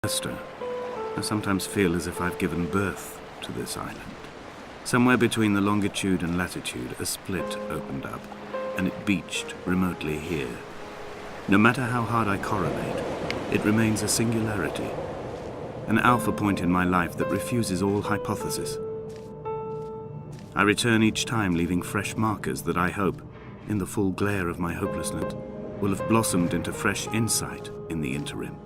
Esther, I sometimes feel as if I've given birth to this island. Somewhere between the longitude and latitude, a split opened up, and it beached remotely here. No matter how hard I correlate, it remains a singularity, an alpha point in my life that refuses all hypothesis. I return each time leaving fresh markers that I hope, in the full glare of my hopelessness, will have blossomed into fresh insight in the interim.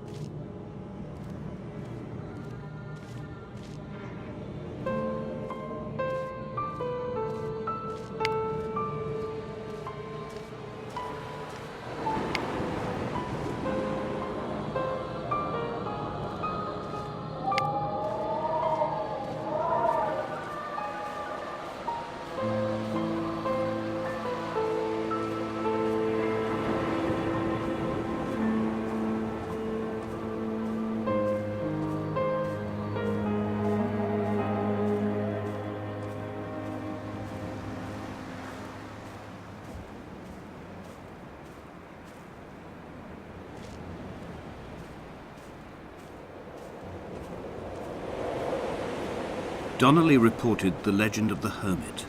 Donnelly reported the legend of the hermit,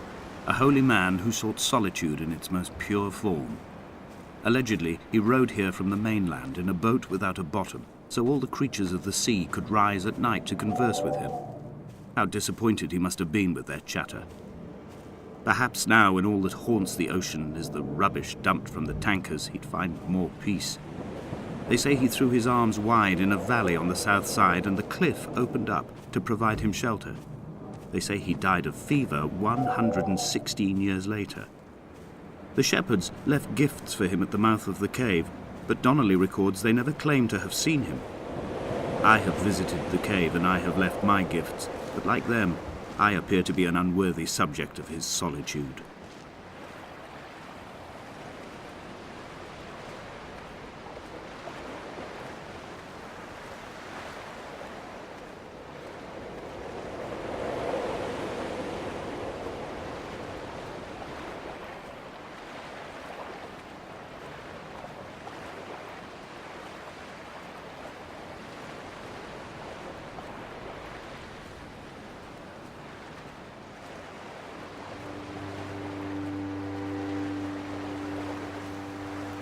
a holy man who sought solitude in its most pure form. Allegedly, he rode here from the mainland in a boat without a bottom, so all the creatures of the sea could rise at night to converse with him. How disappointed he must have been with their chatter. Perhaps now, when all that haunts the ocean is the rubbish dumped from the tankers, he'd find more peace. They say he threw his arms wide in a valley on the south side, and the cliff opened up to provide him shelter. They say he died of fever 116 years later. The shepherds left gifts for him at the mouth of the cave, but Donnelly records they never claimed to have seen him. I have visited the cave and I have left my gifts, but like them, I appear to be an unworthy subject of his solitude.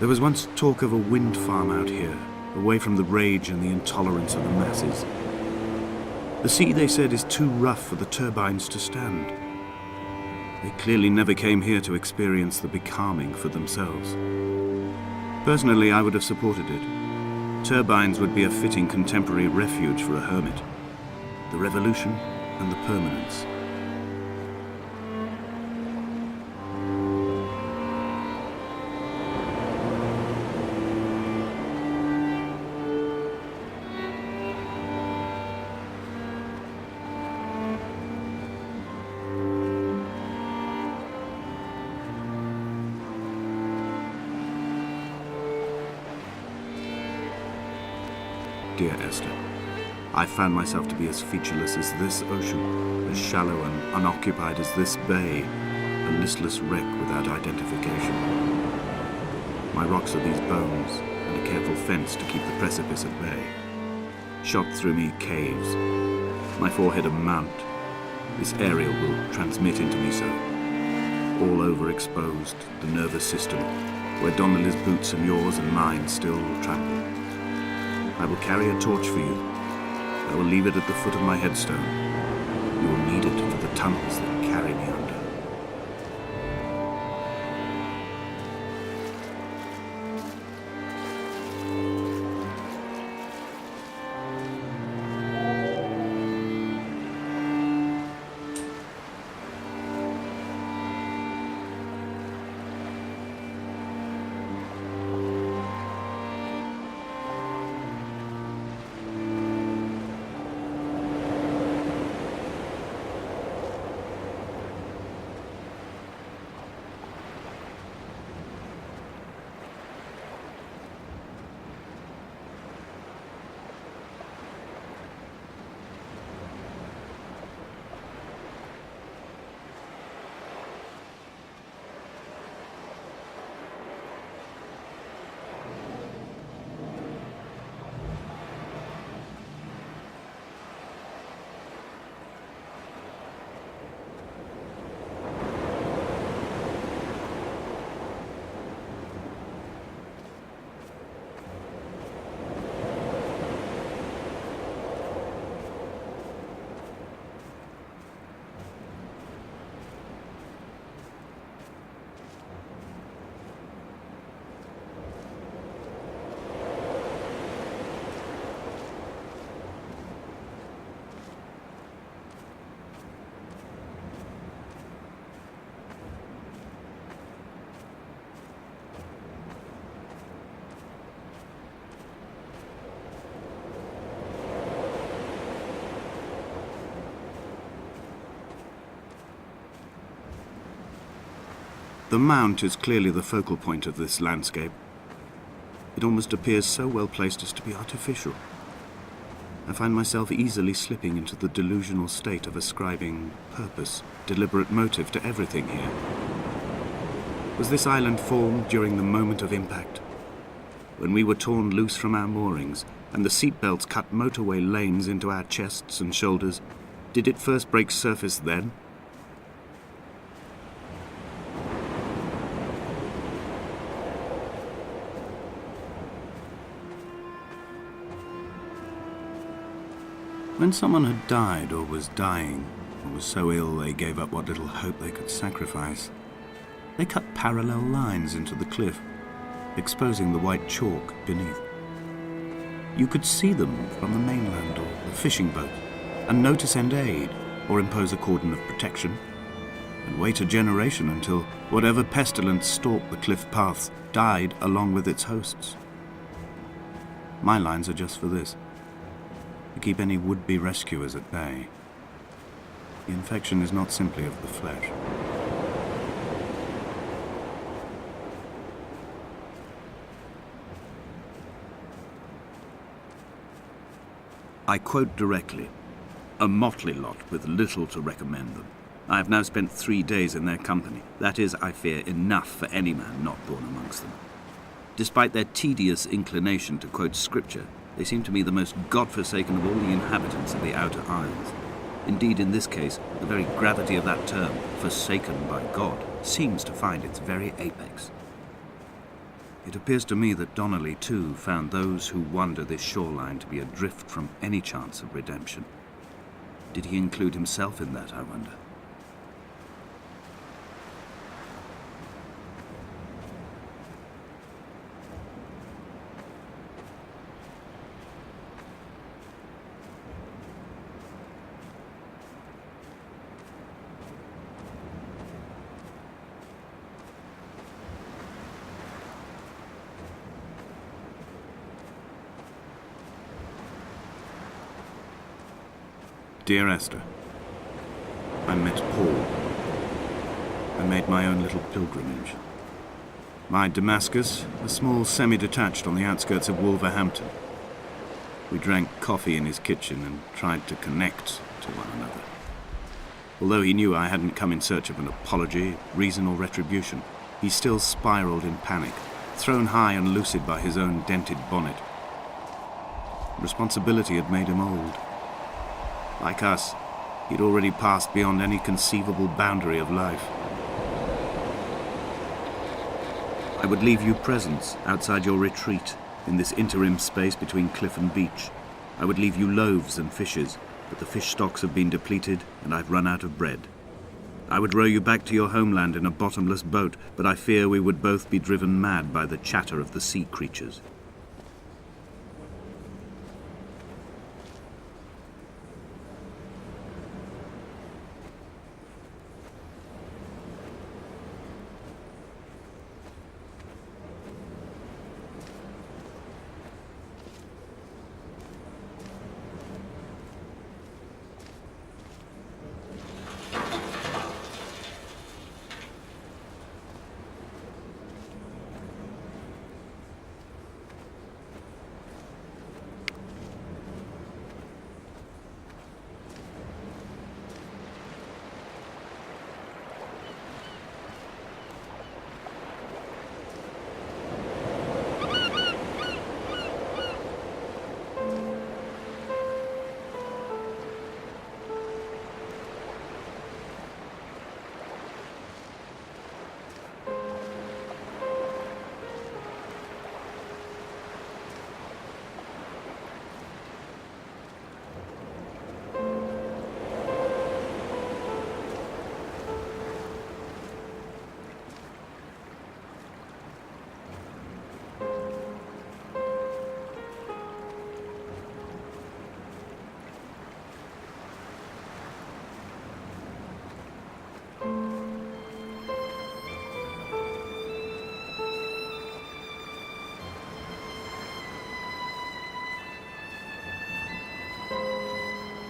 There was once talk of a wind farm out here, away from the rage and the intolerance of the masses. The sea, they said, is too rough for the turbines to stand. They clearly never came here to experience the becalming for themselves. Personally, I would have supported it. Turbines would be a fitting contemporary refuge for a hermit. The revolution and the permanence. Dear Esther, I found myself to be as featureless as this ocean, as shallow and unoccupied as this bay, a listless wreck without identification. My rocks are these bones, and a careful fence to keep the precipice at bay. Shot through me caves, my forehead a mount. This aerial will transmit into me so. All overexposed, the nervous system, where Donnelly's boots and yours and mine still trample. I will carry a torch for you. I will leave it at the foot of my headstone. You will need it for the tunnels that carry me under. The mount is clearly the focal point of this landscape. It almost appears so well placed as to be artificial. I find myself easily slipping into the delusional state of ascribing purpose, deliberate motive to everything here. Was this island formed during the moment of impact? When we were torn loose from our moorings, and the seatbelts cut motorway lanes into our chests and shoulders, did it first break surface then? When someone had died or was dying, or was so ill they gave up what little hope they could sacrifice, they cut parallel lines into the cliff, exposing the white chalk beneath. You could see them from the mainland or the fishing boat, and know to send aid or impose a cordon of protection, and wait a generation until whatever pestilence stalked the cliff paths died along with its hosts. My lines are just for this, to keep any would-be rescuers at bay. The infection is not simply of the flesh. I quote directly, "A motley lot with little to recommend them. I have now spent 3 days in their company. That is, I fear, enough for any man not born amongst them. Despite their tedious inclination to quote scripture, they seem to me the most God-forsaken of all the inhabitants of the outer isles. Indeed, in this case, the very gravity of that term, forsaken by God, seems to find its very apex. It appears to me that Donnelly, too, found those who wander this shoreline to be adrift from any chance of redemption. Did he include himself in that, I wonder? Dear Esther, I met Paul. I made my own little pilgrimage. My Damascus, a small semi-detached on the outskirts of Wolverhampton. We drank coffee in his kitchen and tried to connect to one another. Although he knew I hadn't come in search of an apology, reason or retribution, he still spiraled in panic, thrown high and lucid by his own dented bonnet. Responsibility had made him old. Like us, he'd already passed beyond any conceivable boundary of life. I would leave you presents outside your retreat in this interim space between cliff and beach. I would leave you loaves and fishes, but the fish stocks have been depleted and I've run out of bread. I would row you back to your homeland in a bottomless boat, but I fear we would both be driven mad by the chatter of the sea creatures.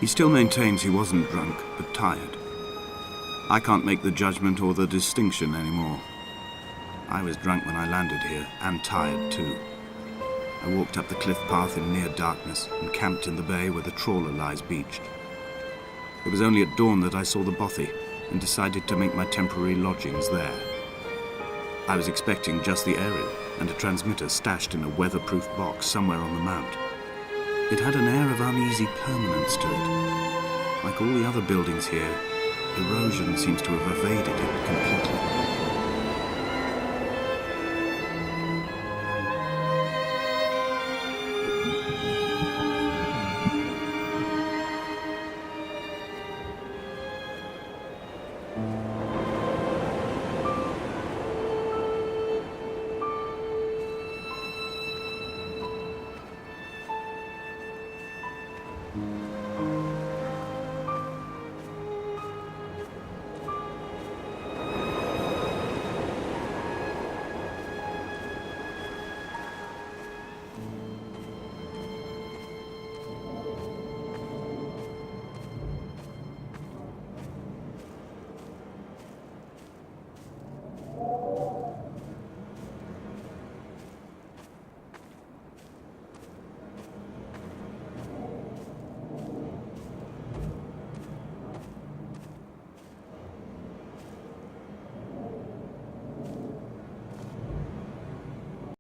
He still maintains he wasn't drunk, but tired. I can't make the judgment or the distinction anymore. I was drunk when I landed here, and tired too. I walked up the cliff path in near darkness and camped in the bay where the trawler lies beached. It was only at dawn that I saw the bothy and decided to make my temporary lodgings there. I was expecting just the aerial and a transmitter stashed in a weatherproof box somewhere on the mount. It had an air of uneasy permanence to it. Like all the other buildings here, erosion seems to have evaded it completely.